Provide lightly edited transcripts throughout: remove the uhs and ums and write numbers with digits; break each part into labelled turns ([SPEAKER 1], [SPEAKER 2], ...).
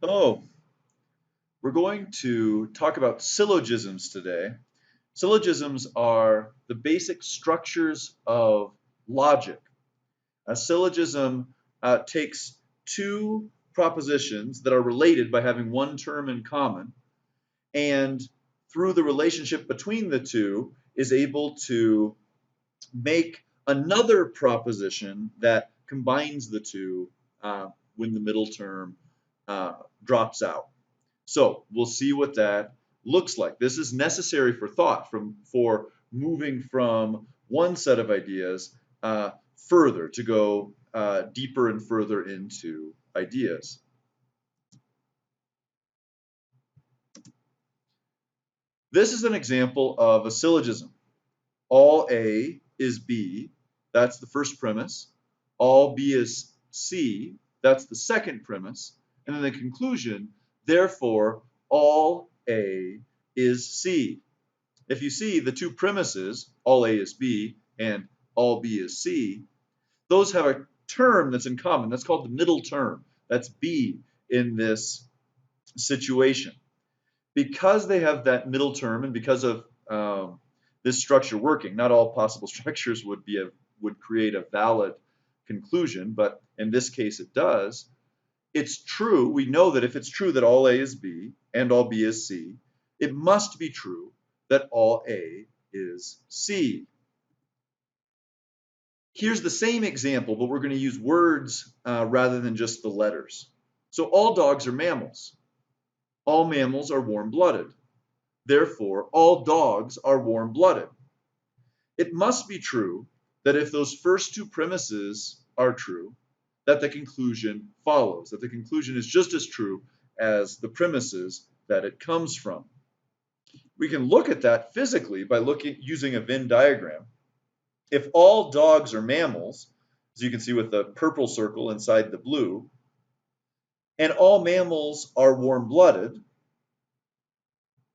[SPEAKER 1] Oh, we're going to talk about syllogisms today. Syllogisms are the basic structures of logic. A syllogism takes two propositions that are related by having one term in common, and through the relationship between the two is able to make another proposition that combines the two when the middle term uh, drops out. So we'll see what that looks like. This is necessary for thought, for moving from one set of ideas further to go deeper and further into ideas. This is an example of a syllogism. All A is B, that's the first premise. All B is C, that's the second premise. And then the conclusion, therefore, all A is C. If you see the two premises, all A is B and all B is C, those have a term that's in common. That's called the middle term. That's B in this situation. Because they have that middle term and because of this structure working, not all possible structures would create a valid conclusion, but in this case it does. It's true, we know that if it's true that all A is B and all B is C, it must be true that all A is C. Here's the same example, but we're going to use words rather than just the letters. So all dogs are mammals. All mammals are warm-blooded. Therefore, all dogs are warm-blooded. It must be true that if those first two premises are true, that the conclusion follows, that the conclusion is just as true as the premises that it comes from. We can look at that physically by using a Venn diagram. If all dogs are mammals, as you can see with the purple circle inside the blue, and all mammals are warm-blooded,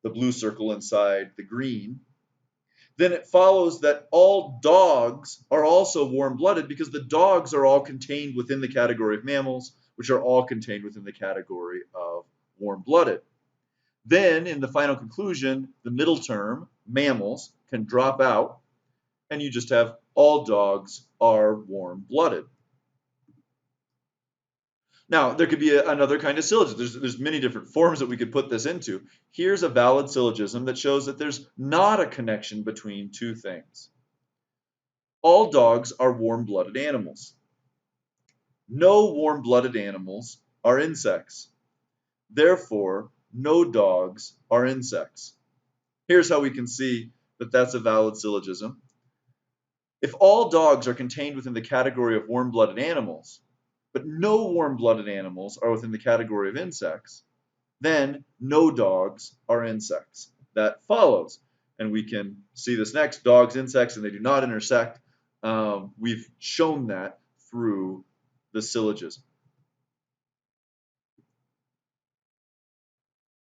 [SPEAKER 1] the blue circle inside the green, then it follows that all dogs are also warm-blooded because the dogs are all contained within the category of mammals, which are all contained within the category of warm-blooded. Then, in the final conclusion, the middle term, mammals, can drop out, and you just have all dogs are warm-blooded. Now, there could be another kind of syllogism. There's many different forms that we could put this into. Here's a valid syllogism that shows that there's not a connection between two things. All dogs are warm-blooded animals. No warm-blooded animals are insects. Therefore, no dogs are insects. Here's how we can see that that's a valid syllogism. If all dogs are contained within the category of warm-blooded animals, but no warm-blooded animals are within the category of insects, then no dogs are insects. That follows. And we can see this next, dogs, insects, and they do not intersect. We've shown that through the syllogism.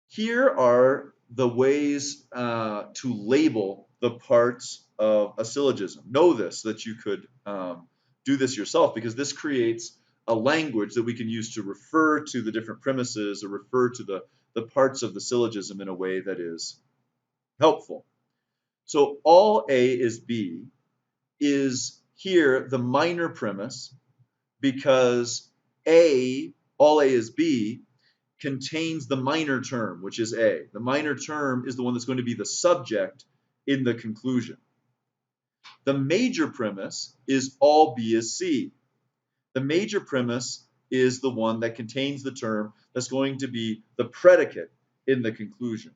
[SPEAKER 1] Here are the ways to label the parts of a syllogism. Know this, that you could do this yourself, because this creates a language that we can use to refer to the different premises or refer to the parts of the syllogism in a way that is helpful. So all A is B is here the minor premise because all A is B, contains the minor term, which is A. The minor term is the one that's going to be the subject in the conclusion. The major premise is all B is C. The major premise is the one that contains the term that's going to be the predicate in the conclusion.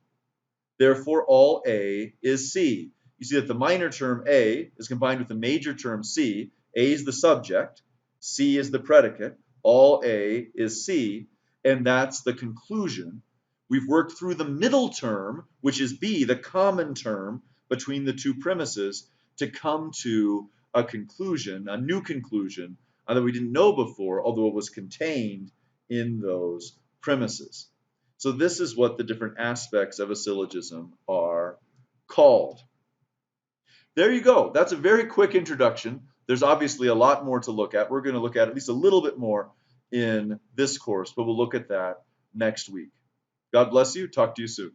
[SPEAKER 1] Therefore, all A is C. You see that the minor term A is combined with the major term C. A is the subject, C is the predicate, all A is C, and that's the conclusion. We've worked through the middle term, which is B, the common term between the two premises, to come to a conclusion, a new conclusion that we didn't know before, although it was contained in those premises. So this is what the different aspects of a syllogism are called. There you go. That's a very quick introduction. There's obviously a lot more to look at. We're going to look at least a little bit more in this course, but we'll look at that next week. God bless you. Talk to you soon.